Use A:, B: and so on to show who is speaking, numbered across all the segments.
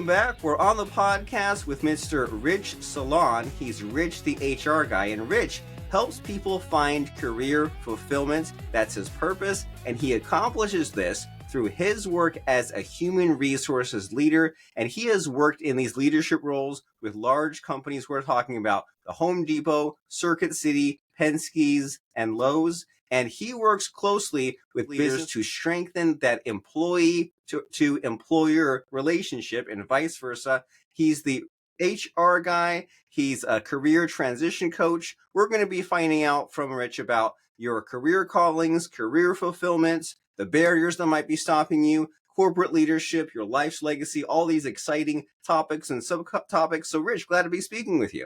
A: welcome back. We're on the podcast with Mr. Rich Salon. He's Rich, the HR guy, and Rich helps people find career fulfillment. That's his purpose, and he accomplishes this through his work as a human resources leader. And he has worked in these leadership roles with large companies. We're talking about the Home Depot, Circuit City, Penske's, and Lowe's. And he works closely with leaders to strengthen that employee to employer relationship and vice versa. He's the HR guy. He's a career transition coach. We're going to be finding out from Rich about your career callings, career fulfillment, the barriers that might be stopping you, corporate leadership, your life's legacy, all these exciting topics and subtopics. So Rich, glad to be speaking with you.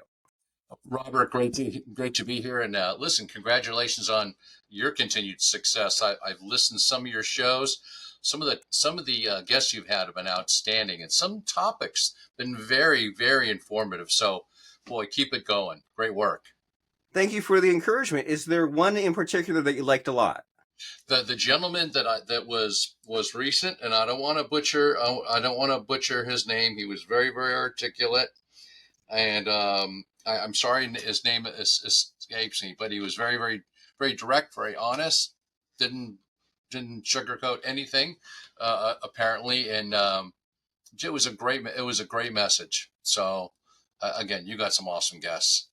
B: Robert, great to be here. And listen, congratulations on your continued success. I've listened to some of your shows. Some of the guests you've had have been outstanding, and some topics been very, very informative. So, boy, keep it going. Great work.
A: Thank you for the encouragement. Is there one in particular that you liked a lot?
B: The gentleman that was recent, and I don't want to butcher his name. He was very, very articulate, and I'm sorry his name escapes me, but he was very, very, very direct, very honest. Didn't sugarcoat anything, apparently, and it was a great message. So, again, you got some awesome guests.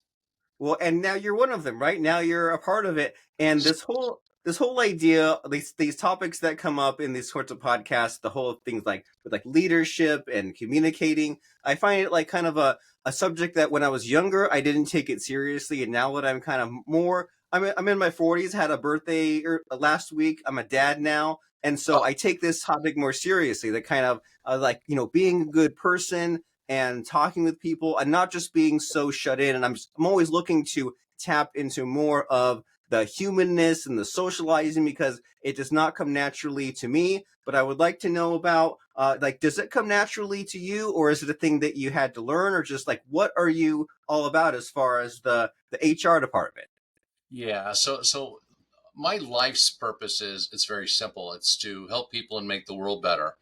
A: Well, and now you're one of them, right? Now you're a part of it, and this whole idea, these topics that come up in these sorts of podcasts, the whole things like leadership and communicating, I find it like kind of a subject that when I was younger, I didn't take it seriously. And now that I'm kind of more, I'm in my 40s, had a birthday last week. I'm a dad now. And so I take this topic more seriously, that kind of being a good person and talking with people and not just being so shut in. And I'm always looking to tap into more of the humanness and the socializing, because it does not come naturally to me. But I would like to know about, does it come naturally to you, or is it a thing that you had to learn, or just what are you all about as far as the HR department?
B: Yeah. So my life's purpose it's very simple. It's to help people and make the world better.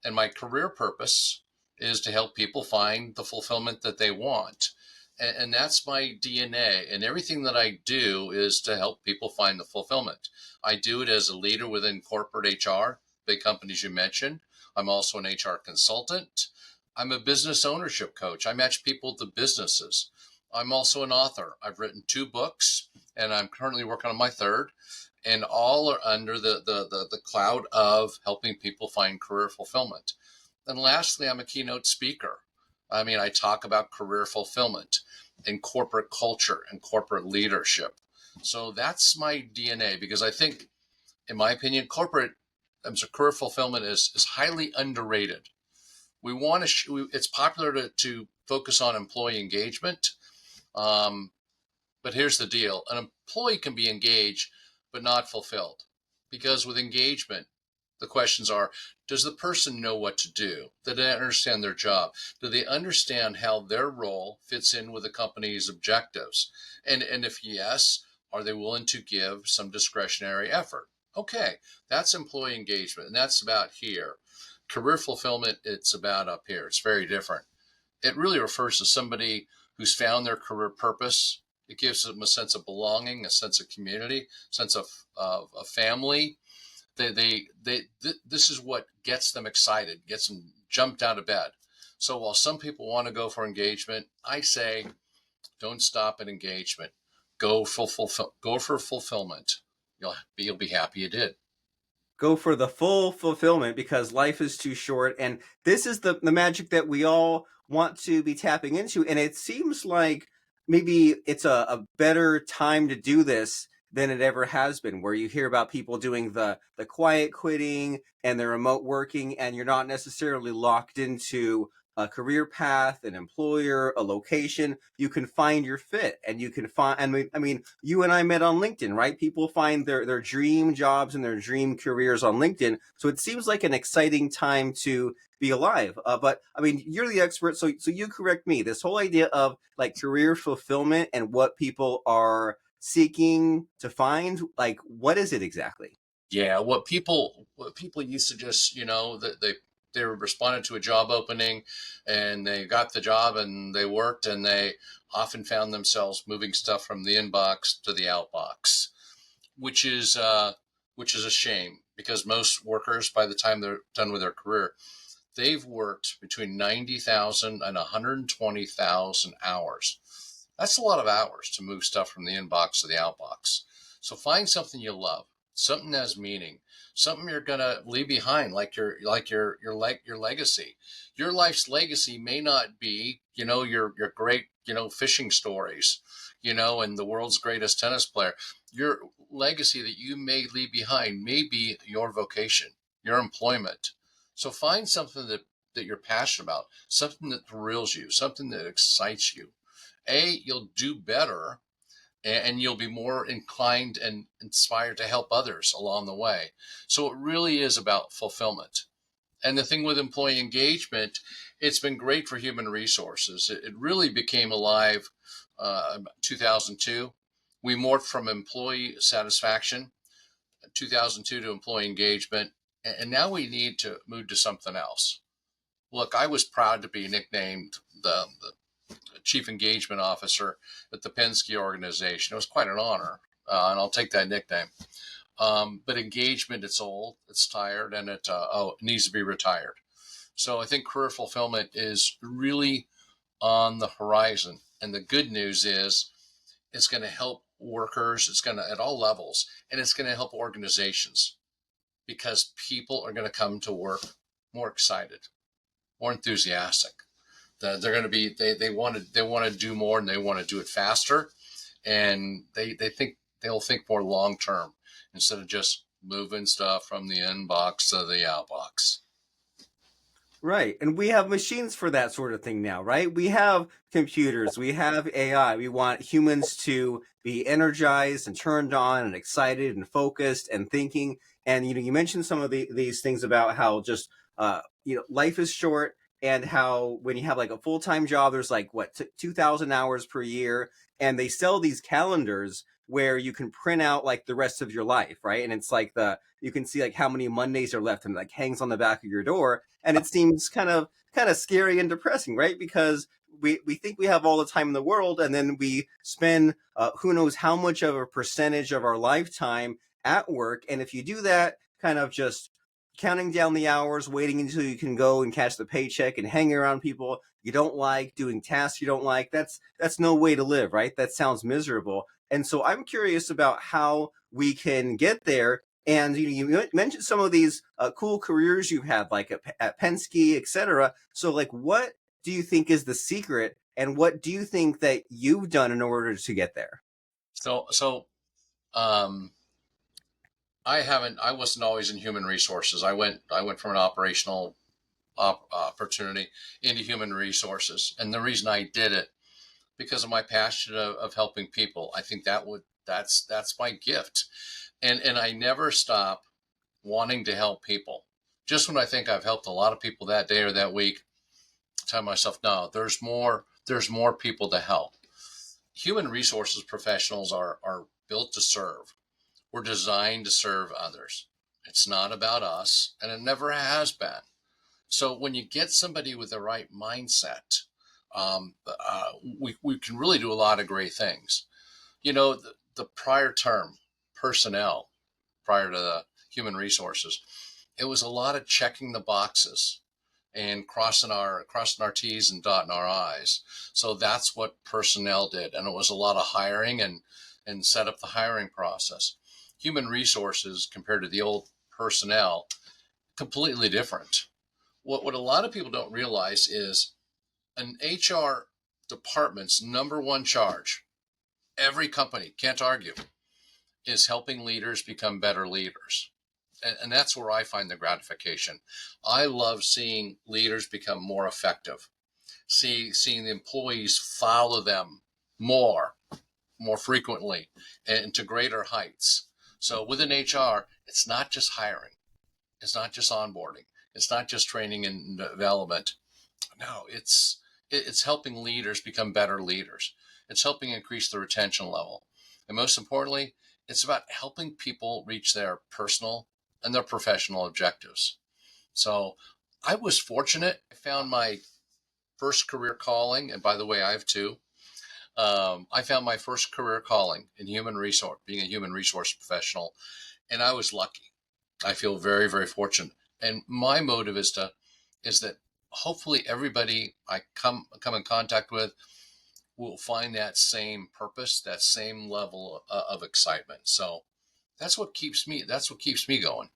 B: And my career purpose is to help people find the fulfillment that they want. And that's my DNA. And everything that I do is to help people find the fulfillment. I do it as a leader within corporate HR, big companies you mentioned. I'm also an HR consultant. I'm a business ownership coach. I match people to businesses. I'm also an author. I've written 2 books, and I'm currently working on my 3rd. And all are under the cloud of helping people find career fulfillment. And lastly, I'm a keynote speaker. I mean, I talk about career fulfillment and corporate culture and corporate leadership. So that's my DNA, because I think, in my opinion, career fulfillment is highly underrated. We want to. It's popular to focus on employee engagement, but here's the deal: an employee can be engaged but not fulfilled, because with engagement, the questions are, does the person know what to do? Do they understand their job? Do they understand how their role fits in with the company's objectives? And if yes, are they willing to give some discretionary effort? Okay, that's employee engagement, and that's about here. Career fulfillment, it's about up here. It's very different. It really refers to somebody who's found their career purpose. It gives them a sense of belonging, a sense of community, sense of a family. This is what gets them excited, gets them jumped out of bed. So while some people want to go for engagement, I say, don't stop at engagement. Go for fulfillment. You'll be happy you did.
A: Go for the full fulfillment, because life is too short. And this is the magic that we all want to be tapping into. And it seems like maybe it's a better time to do this than it ever has been, where you hear about people doing the quiet quitting and the remote working, and you're not necessarily locked into a career path, an employer, a location. You can find your fit, and you can find, I mean, you and I met on LinkedIn, right? People find their dream jobs and their dream careers on LinkedIn. So it seems like an exciting time to be alive. But I mean, you're the expert, so you correct me. This whole idea of career fulfillment and what people are seeking to find, what is it exactly?
B: Yeah, what people used to just, They responded to a job opening and they got the job and they worked, and they often found themselves moving stuff from the inbox to the outbox, which is a shame, because most workers, by the time they're done with their career, they've worked between 90,000 and 120,000 hours. That's a lot of hours to move stuff from the inbox to the outbox. So find something you love, something that has meaning, something you're gonna leave behind, like your legacy. Your life's legacy may not be, your great, fishing stories, and the world's greatest tennis player. Your legacy that you may leave behind may be your vocation, your employment. So find something that you're passionate about, something that thrills you, something that excites you. You'll do better, and you'll be more inclined and inspired to help others along the way. So it really is about fulfillment. And the thing with employee engagement, it's been great for human resources. It really became alive 2002. We morphed from employee satisfaction, 2002, to employee engagement. And now we need to move to something else. Look, I was proud to be nicknamed the chief engagement officer at the Penske organization. It was quite an honor, and I'll take that nickname. But engagement, it's old, it's tired, and it needs to be retired. So I think career fulfillment is really on the horizon. And the good news is it's going to help workers, it's going to, at all levels, and it's going to help organizations, because people are going to come to work more excited, more enthusiastic. They're going to be, they want to do more, and they want to do it faster. And they'll think more long term, instead of just moving stuff from the inbox to the outbox.
A: Right. And we have machines for that sort of thing now, right? We have computers, we have AI. We want humans to be energized and turned on and excited and focused and thinking. And you mentioned some of these things about how just life is short, and how when you have like a full-time job, there's like 2,000 hours per year, and they sell these calendars where you can print out like the rest of your life, right? And it's like you can see like how many Mondays are left, and it like hangs on the back of your door. And it seems kind of scary and depressing, right? Because we think we have all the time in the world, and then we spend who knows how much of a percentage of our lifetime at work. And if you do that, kind of just counting down the hours, waiting until you can go and catch the paycheck, and hanging around people you don't like, doing tasks you don't like, that's no way to live, right? That sounds miserable. And so I'm curious about how we can get there. And you mentioned some of these cool careers you've had, like at Penske, etc. So, like, what do you think is the secret, and what do you think that you've done in order to get there?
B: So um, I wasn't always in human resources. I went from an operational opportunity into human resources, and the reason I did it, because of my passion of helping people. I think that's my gift, and I never stop wanting to help people. Just when I think I've helped a lot of people that day or that week, I tell myself, no, there's more people to help. Human resources professionals are built to serve. We're designed to serve others. It's not about us, and it never has been. So when you get somebody with the right mindset, we can really do a lot of great things. The prior term, personnel, prior to the human resources, it was a lot of checking the boxes and crossing our T's and dotting our I's. So that's what personnel did, and it was a lot of hiring and set up the hiring process. Human resources, compared to the old personnel, completely different. What a lot of people don't realize is an HR department's number one charge, every company can't argue, is helping leaders become better leaders. And that's where I find the gratification. I love seeing leaders become more effective, seeing the employees follow them more frequently, and to greater heights. So within HR, it's not just hiring, it's not just onboarding, it's not just training and development. No, it's helping leaders become better leaders. It's helping increase the retention level. And most importantly, it's about helping people reach their personal and their professional objectives. So I was fortunate. I found my first career calling, and by the way, I have two. I found my first career calling in human resource, being a human resource professional, and I was lucky. I feel very, very fortunate. And my motive is that hopefully everybody I come in contact with will find that same purpose, that same level of excitement. So that's what keeps me going.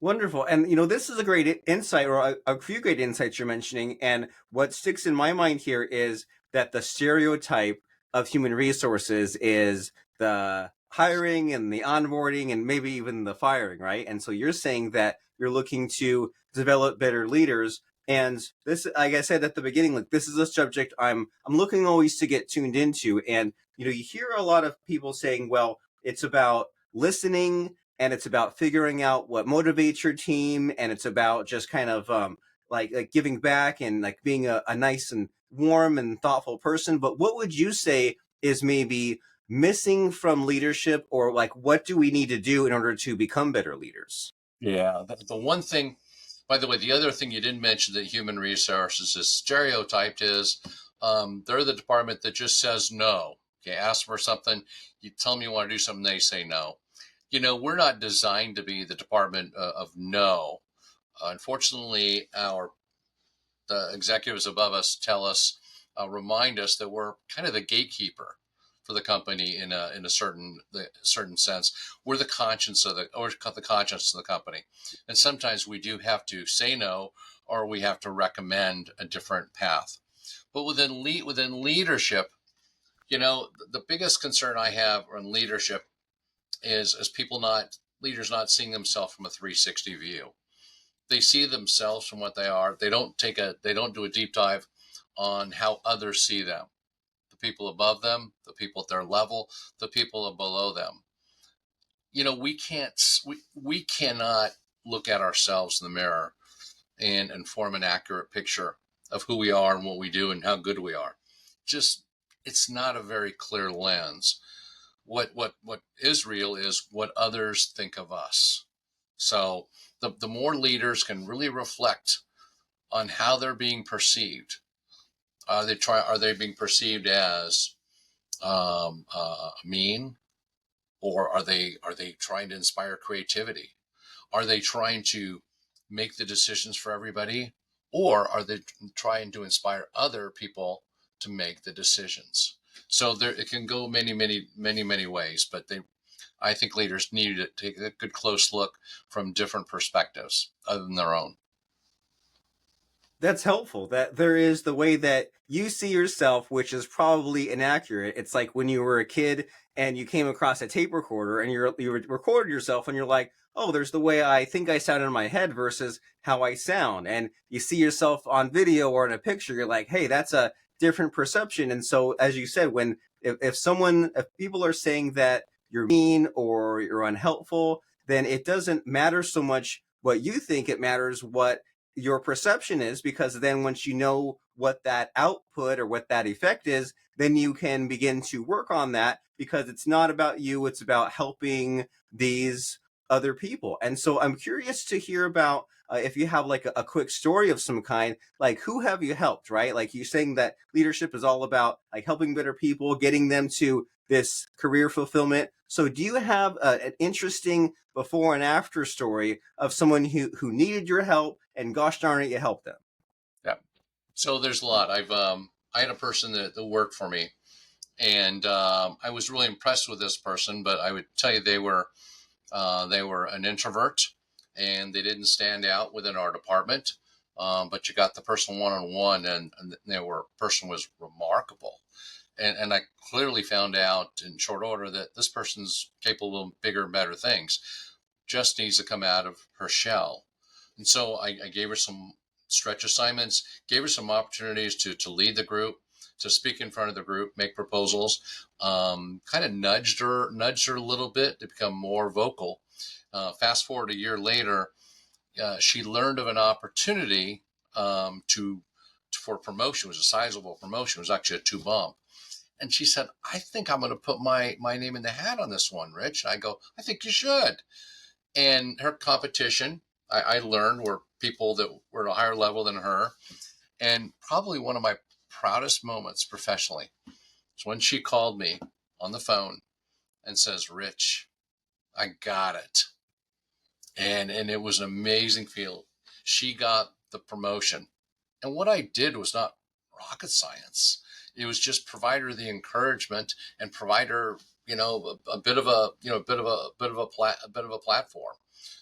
A: Wonderful. And, this is a great insight, or a few great insights you're mentioning. And what sticks in my mind here is that the stereotype of human resources is the hiring and the onboarding and maybe even the firing, right? And so you're saying that you're looking to develop better leaders. And this, like I said at the beginning, like this is a subject I'm looking always to get tuned into. And, you hear a lot of people saying, well, it's about listening and it's about figuring out what motivates your team, and it's about just kind of like giving back and like being a nice and warm and thoughtful person. But what would you say is maybe missing from leadership, or like what do we need to do in order to become better leaders?
B: Yeah. The one thing, by the way, the other thing you didn't mention that human resources is stereotyped is they're the department that just says no. Okay, ask for something, you tell them you want to do something, they say no. We're not designed to be the department of no. Unfortunately, the executives above us tell us, remind us that we're kind of the gatekeeper for the company in a certain sense. We're the conscience the conscience of the company, and sometimes we do have to say no, or we have to recommend a different path. But within leadership, the biggest concern I have in leadership is people not leaders not seeing themselves from a 360 view. They see themselves from what they are. They don't do a deep dive on how others see them, the people above them, the people at their level, the people below them. We cannot look at ourselves in the mirror and form an accurate picture of who we are and what we do and how good we are. Just it's not a very clear lens. What is real is what others think of us. So the more leaders can really reflect on how they're being perceived. Are they being perceived as mean, or are they trying to inspire creativity? Are they trying to make the decisions for everybody, or are they trying to inspire other people to make the decisions? So it can go many, many, many, many ways. But I think leaders need to take a good close look from different perspectives other than their own.
A: That's helpful. That there is the way that you see yourself, which is probably inaccurate. It's like when you were a kid and you came across a tape recorder and you recorded yourself and you're like, oh, there's the way I think I sound in my head versus how I sound. And you see yourself on video or in a picture, you're like, hey, that's a different perception. And so, as you said, if people are saying that you're mean or you're unhelpful, then it doesn't matter so much what you think. It matters what your perception is, because then once you know what that output or what that effect is, then you can begin to work on that, because it's not about you, it's about helping these other people. And so I'm curious to hear about if you have like a quick story of some kind, like who have you helped, right? Like you're saying that leadership is all about like helping better people, getting them to this career fulfillment. So do you have an interesting before and after story of someone who needed your help and gosh darn it, you helped them?
B: Yeah. So there's a lot. I had a person that worked for me, and I was really impressed with this person. But I would tell you they were an introvert, and they didn't stand out within our department. But you got the person one on one, and person was remarkable, and I clearly found out in short order that this person's capable of bigger and better things. Just needs to come out of her shell. And so I gave her some stretch assignments, gave her some opportunities to lead the group, to speak in front of the group, make proposals, kind of nudged her a little bit to become more vocal. Fast forward a year later, she learned of an opportunity to for promotion. It was a sizable promotion. It was actually a two bump. And she said, I think I'm going to put my name in the hat on this one, Rich. And I go, I think you should. And her competition, I learned, were people that were at a higher level than her. And probably one of my proudest moments professionally is when she called me on the phone and says, Rich, I got it. And it was an amazing feeling. She got the promotion. And what I did was not rocket science. It was just provide her the encouragement and provide her, a bit of a platform,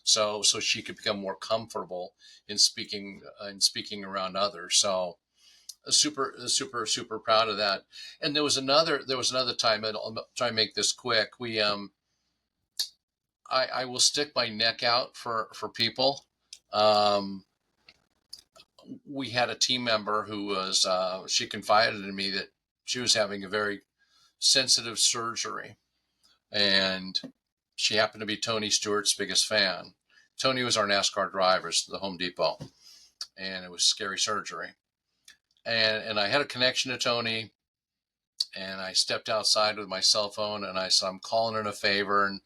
B: so she could become more comfortable in speaking around others. So super proud of that. And there was another time, and I'll try and make this quick. I will stick my neck out for people. Um, we had a team member who was, she confided in me that she was having a very sensitive surgery, and she happened to be Tony Stewart's biggest fan. Tony was our NASCAR driver to the Home Depot, and it was scary surgery. And I had a connection to Tony, and I stepped outside with my cell phone, and I said, I'm calling in a favor, and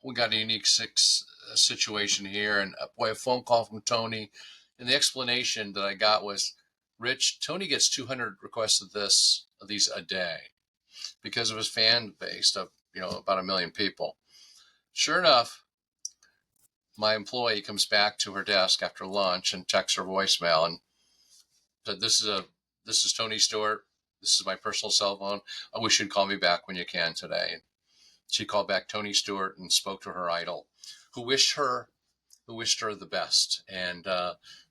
B: we got a unique situation here. And boy, a phone call from Tony, and the explanation that I got was, Rich, Tony gets 200 requests of these a day because of his fan base of about 1 million people. Sure enough, my employee comes back to her desk after lunch and checks her voicemail and said, this is Tony Stewart. This is my personal cell phone. I wish you'd call me back when you can today. And she called back Tony Stewart and spoke to her idol, who wished her the best, and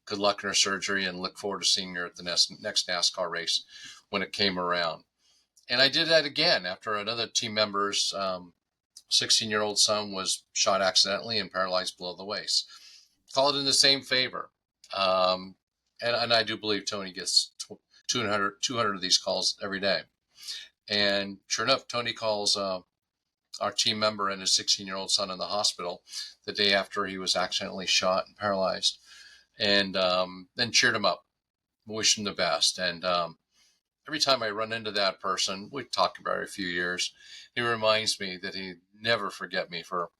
B: good luck in her surgery, and look forward to seeing her at the next NASCAR race when it came around. And I did that again after another team member's 16-year-old son was shot accidentally and paralyzed below the waist. Called in the same favor. And I do believe Tony gets 200 of these calls every day. And sure enough, Tony calls our team member and his 16-year-old son in the hospital the day after he was accidentally shot and paralyzed, and then cheered him up, wished him the best. And every time I run into that person, we talked about it a few years, he reminds me that he'd never forget me for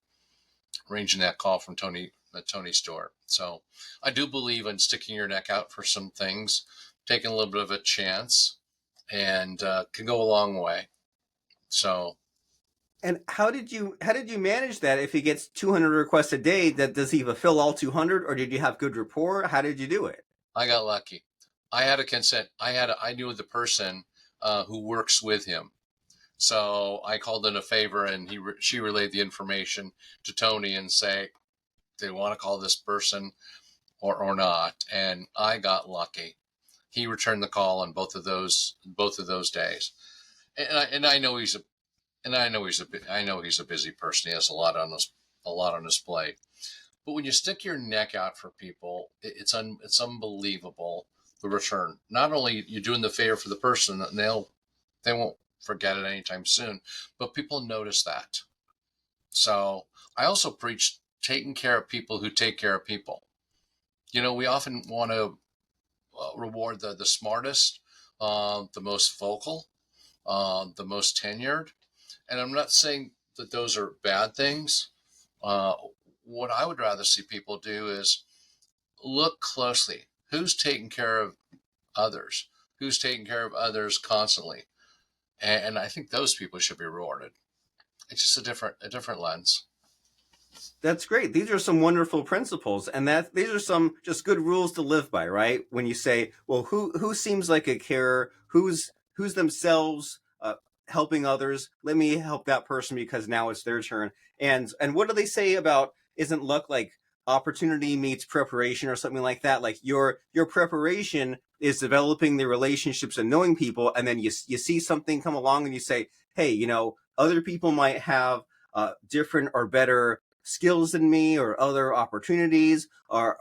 B: arranging that call from Tony Stewart. So I do believe in sticking your neck out for some things, taking a little bit of a chance, and can go a long way. So.
A: And how did you manage that? If he gets 200 requests a day, does he fulfill all 200, or did you have good rapport? How did you do it?
B: I got lucky. I had a consent. I knew the person who works with him, so I called in a favor, and she relayed the information to Tony and say, "Do you want to call this person or not?" And I got lucky. He returned the call on both of those days, and I know he's a busy person. He has a lot on his plate. But when you stick your neck out for people, it's unbelievable the return. Not only you're doing the favor for the person, and they won't forget it anytime soon, but people notice that. So I also preach taking care of people who take care of people. We often want to reward the smartest, the most vocal, the most tenured. And I'm not saying that those are bad things. What I would rather see people do is look closely. Who's taking care of others? Who's taking care of others constantly? And I think those people should be rewarded. It's just a different lens.
A: That's great. These are some wonderful principles, and these are some just good rules to live by, right? When you say, well, who seems like a carer, who's themselves helping others, let me help that person because now it's their turn. And what do they say about, isn't luck like opportunity meets preparation or something like that? Like your preparation is developing the relationships and knowing people, and then you see something come along and you say, hey, other people might have different or better skills than me or other opportunities, or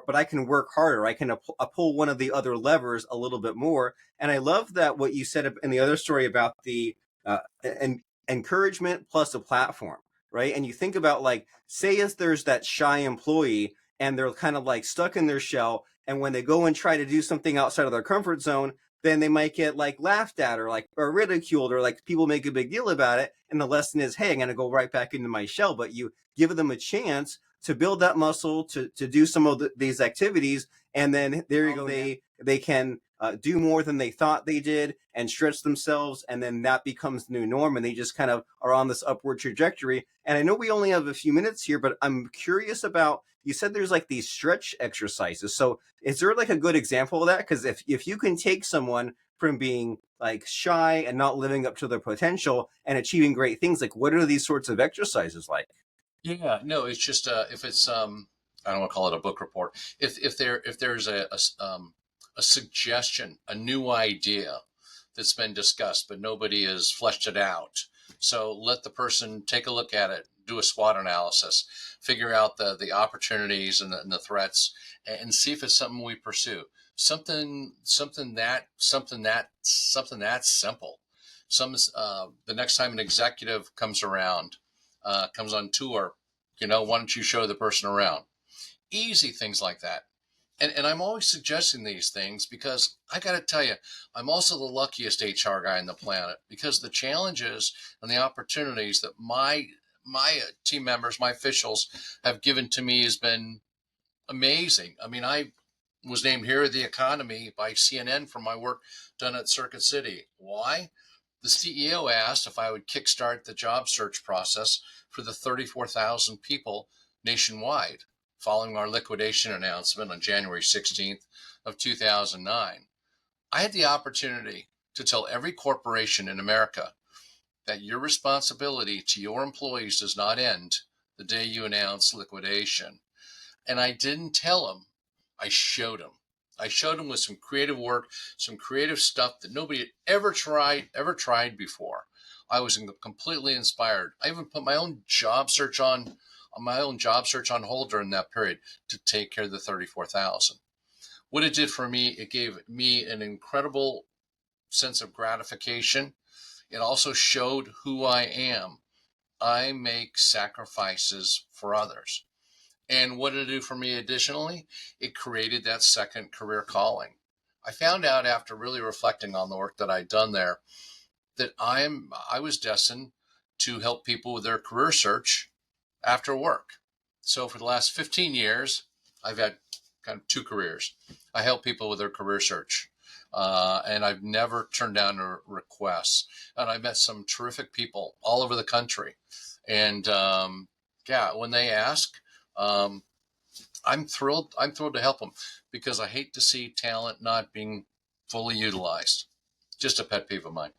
A: but I can work harder. I can pull one of the other levers a little bit more. And I love that what you said in the other story about the encouragement plus a platform, right? And you think about, like, say if there's that shy employee and they're kind of like stuck in their shell, and when they go and try to do something outside of their comfort zone, then they might get like laughed at or ridiculed, or like people make a big deal about it. And the lesson is, hey, I'm going to go right back into my shell. But you give them a chance to build that muscle to do some of these activities, and then there you go, they can do more than they thought they did and stretch themselves, and then that becomes the new norm, and they just kind of are on this upward trajectory. And I know we only have a few minutes here, but I'm curious about, you said there's like these stretch exercises. So is there like a good example of that? Because if you can take someone from being like shy and not living up to their potential and achieving great things, like what are these sorts of exercises like?
B: Yeah, no, it's just if it's I don't want to call it a book report. If there's a suggestion, a new idea that's been discussed, but nobody has fleshed it out. So let the person take a look at it, do a SWOT analysis, figure out the opportunities and the threats, and see if it's something we pursue. Something that simple. The next time an executive comes around, comes on tour, why don't you show the person around? Easy things like that. And I'm always suggesting these things because I got to tell you, I'm also the luckiest HR guy on the planet, because the challenges and the opportunities that my team members, my officials have given to me has been amazing. I mean, I was named Hero of the Economy by CNN for my work done at Circuit City. Why? The CEO asked if I would kickstart the job search process for the 34,000 people nationwide following our liquidation announcement on January 16th of 2009. I had the opportunity to tell every corporation in America that your responsibility to your employees does not end the day you announce liquidation. And I didn't tell them, I showed them. I showed them with some creative work, some creative stuff that nobody had ever tried before. I was completely inspired. I even put my own job search on hold during that period to take care of the 34,000. What it did for me, it gave me an incredible sense of gratification. It also showed who I am. I make sacrifices for others. And what did it do for me additionally? It created that second career calling. I found out after really reflecting on the work that I'd done there that I was destined to help people with their career search after work. So for the last 15 years, I've had kind of two careers. I help people with their career search. And I've never turned down requests. And I met some terrific people all over the country. And yeah, when they ask, um, I'm thrilled. I'm thrilled to help them because I hate to see talent not being fully utilized. Just a pet peeve of mine.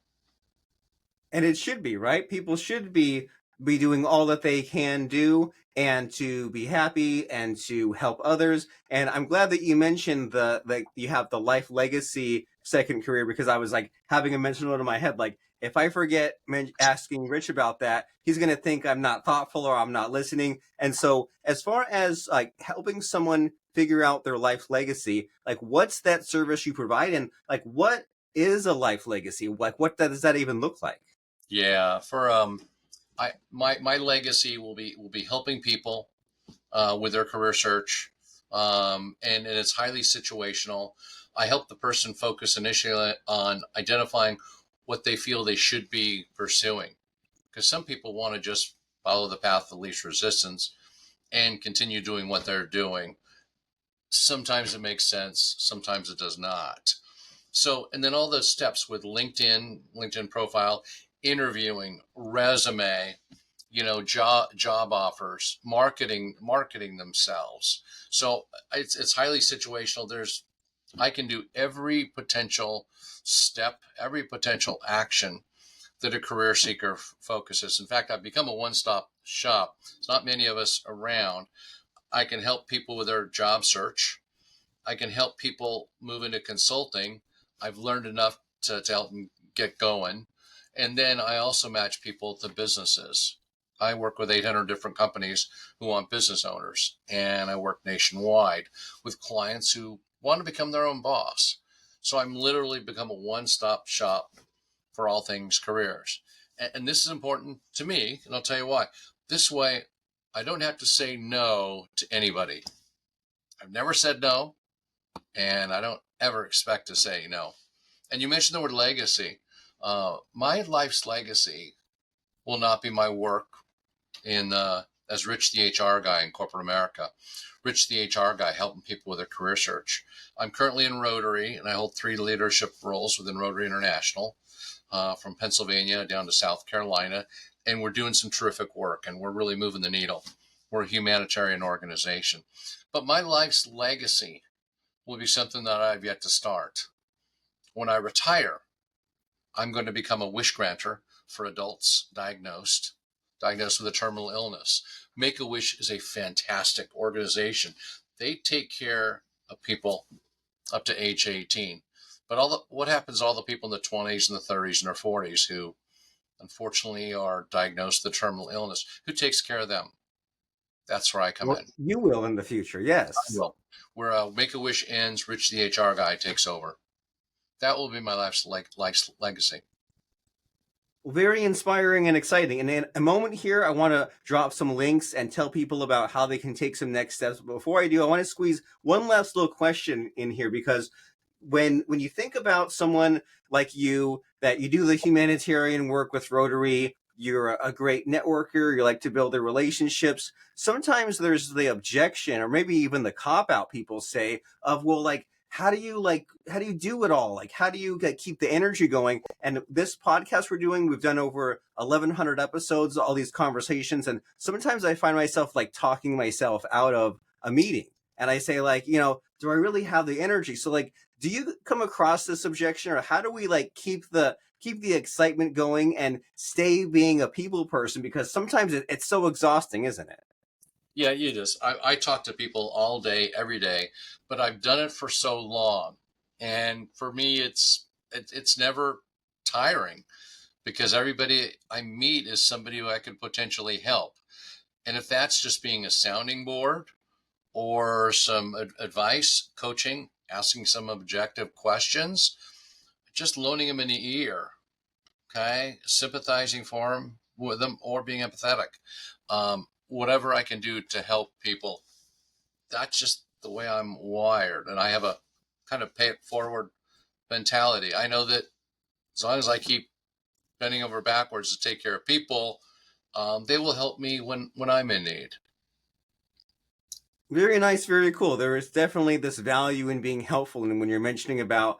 A: And it should be, right? People should be doing all that they can do and to be happy and to help others. And I'm glad that you mentioned the you have the life legacy second career, because I was like having a mental note in my head, like if I forget asking Rich about that, he's going to think I'm not thoughtful or I'm not listening. And so as far as like helping someone figure out their life legacy, like what's that service you provide, and like what is a life legacy? Like what does that even look like?
B: Yeah, for my legacy will be helping people with their career search, and it's highly situational. I help the person focus initially on identifying what they feel they should be pursuing, because some people want to just follow the path of least resistance and continue doing what they're doing. Sometimes it makes sense, sometimes it does not. So, and then all those steps with LinkedIn profile, interviewing, resume, job offers, marketing themselves. So it's highly situational. I can do every potential step, every potential action that a career seeker focuses. In fact, I've become a one-stop shop. There's not many of us around. I can help people with their job search. I can help people move into consulting. I've learned enough to help them get going. And then I also match people to businesses. I work with 800 different companies who want business owners, and I work nationwide with clients who want to become their own boss. So I'm literally become a one-stop shop for all things careers. And this is important to me, and I'll tell you why. This way, I don't have to say no to anybody. I've never said no, and I don't ever expect to say no. And you mentioned the word legacy. My life's legacy will not be my work in as Rich the HR guy in corporate America. Rich the HR guy, helping people with their career search. I'm currently in Rotary, and I hold 3 leadership roles within Rotary International, from Pennsylvania down to South Carolina. And we're doing some terrific work, and we're really moving the needle. We're a humanitarian organization. But my life's legacy will be something that I've yet to start. When I retire, I'm going to become a wish granter for adults diagnosed with a terminal illness. Make-A-Wish is a fantastic organization. They take care of people up to age 18. But what happens to all the people in the 20s and the 30s and their 40s who unfortunately are diagnosed with a terminal illness? Who takes care of them? That's where I come
A: Well,
B: in.
A: you will in the future,
B: I
A: yes.
B: will. Where Make-A-Wish ends, Rich the HR guy takes over. That will be my life's legacy.
A: Very inspiring and exciting. And in a moment here, I want to drop some links and tell people about how they can take some next steps. But before I do, I want to squeeze one last little question in here, because when you think about someone like you, that you do the humanitarian work with Rotary, you're a great networker, you like to build the relationships. Sometimes there's the objection, or maybe even the cop out people say of, well, how do you do it all? How do you keep the energy going? And this podcast we're doing, we've done over 1,100 episodes, all these conversations. And sometimes I find myself talking myself out of a meeting. And I say do I really have the energy? So do you come across this objection, or how do we keep the excitement going and stay being a people person? Because sometimes it's so exhausting, isn't it?
B: Yeah, it is. I talk to people all day, every day, but I've done it for so long, and for me, it's never tiring, because everybody I meet is somebody who I could potentially help, and if that's just being a sounding board or some advice, coaching, asking some objective questions, just loaning them an ear, okay, sympathizing for them with them, or being empathetic. Whatever I can do to help people, that's just the way I'm wired. And I have a kind of pay it forward mentality. I know that as long as I keep bending over backwards to take care of people, they will help me when I'm in need.
A: Very nice, very cool. There is definitely this value in being helpful. And when you're mentioning about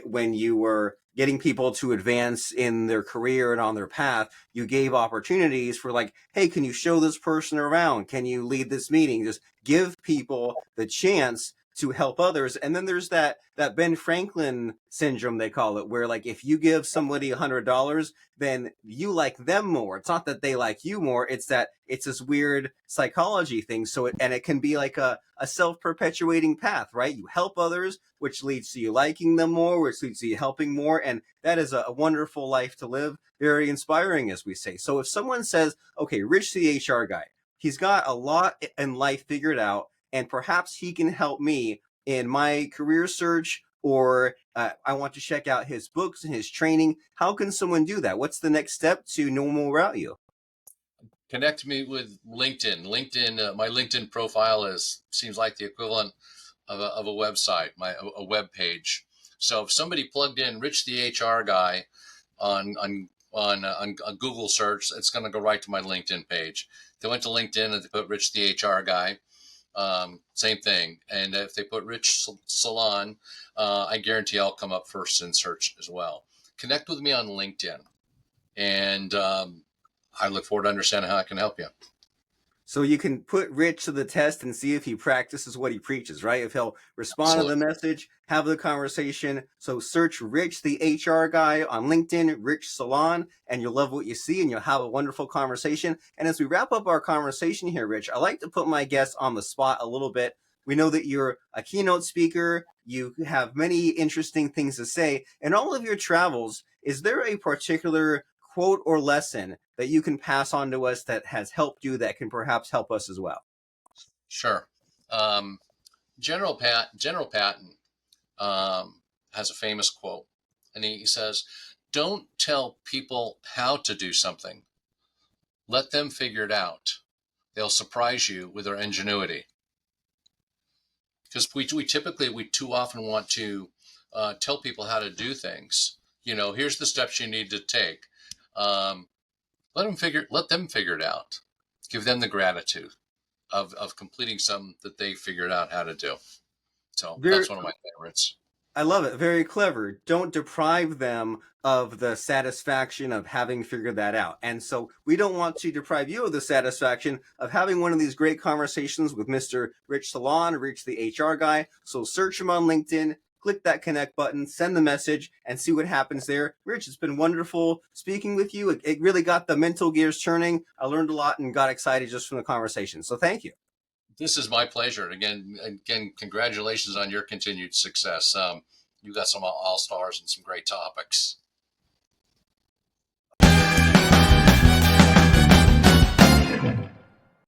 A: when you were getting people to advance in their career and on their path, you gave opportunities for hey, can you show this person around? Can you lead this meeting? Just give people the chance to help others. And then there's that Ben Franklin syndrome, they call it, where if you give somebody $100, then you like them more. It's not that they like you more. It's that it's this weird psychology thing. So it can be a self-perpetuating path, right? You help others, which leads to you liking them more, which leads to you helping more. And that is a wonderful life to live. Very inspiring, as we say. So if someone says, okay, Rich the HR guy, he's got a lot in life figured out, and perhaps he can help me in my career search, or I want to check out his books and his training. How can someone do that? What's the next step to know more about you?
B: Connect me with LinkedIn. My LinkedIn profile seems like the equivalent of a website, a web page. So if somebody plugged in Rich the HR guy on a Google search, it's going to go right to my LinkedIn page. If they went to LinkedIn and they put Rich the HR guy, same thing. And if they put Rich Salon, I guarantee I'll come up first in search as well. Connect with me on LinkedIn, and I look forward to understanding how I can help you.
A: So you can put Rich to the test and see if he practices what he preaches, right? If he'll respond
B: Absolutely.
A: to the message, have the conversation. So search Rich, the HR guy, on LinkedIn, Rich Salon, and you'll love what you see, and you'll have a wonderful conversation. And as we wrap up our conversation here, Rich, I like to put my guests on the spot a little bit. We know that you're a keynote speaker. You have many interesting things to say. In all of your travels, is there a particular quote or lesson that you can pass on to us that has helped you, that can perhaps help us as well?
B: Sure. Um, General Patton has a famous quote, and he says, "Don't tell people how to do something. Let them figure it out. They'll surprise you with their ingenuity." Because we too often want to tell people how to do things. Here's the steps you need to take. Let them figure it out. give them the gratitude of completing something that they figured out how to do. So
A: Very,
B: that's one of my favorites.
A: I love it. Very clever. Don't deprive them of the satisfaction of having figured that out. And so we don't want to deprive you of the satisfaction of having one of these great conversations with Mr. Rich Salon, Rich the HR guy. So search him on LinkedIn, click that connect button, send the message, and see what happens there. Rich, it's been wonderful speaking with you. It really got the mental gears turning. I learned a lot and got excited just from the conversation. So thank you.
B: This is my pleasure. Again, congratulations on your continued success. You got some all stars and some great topics.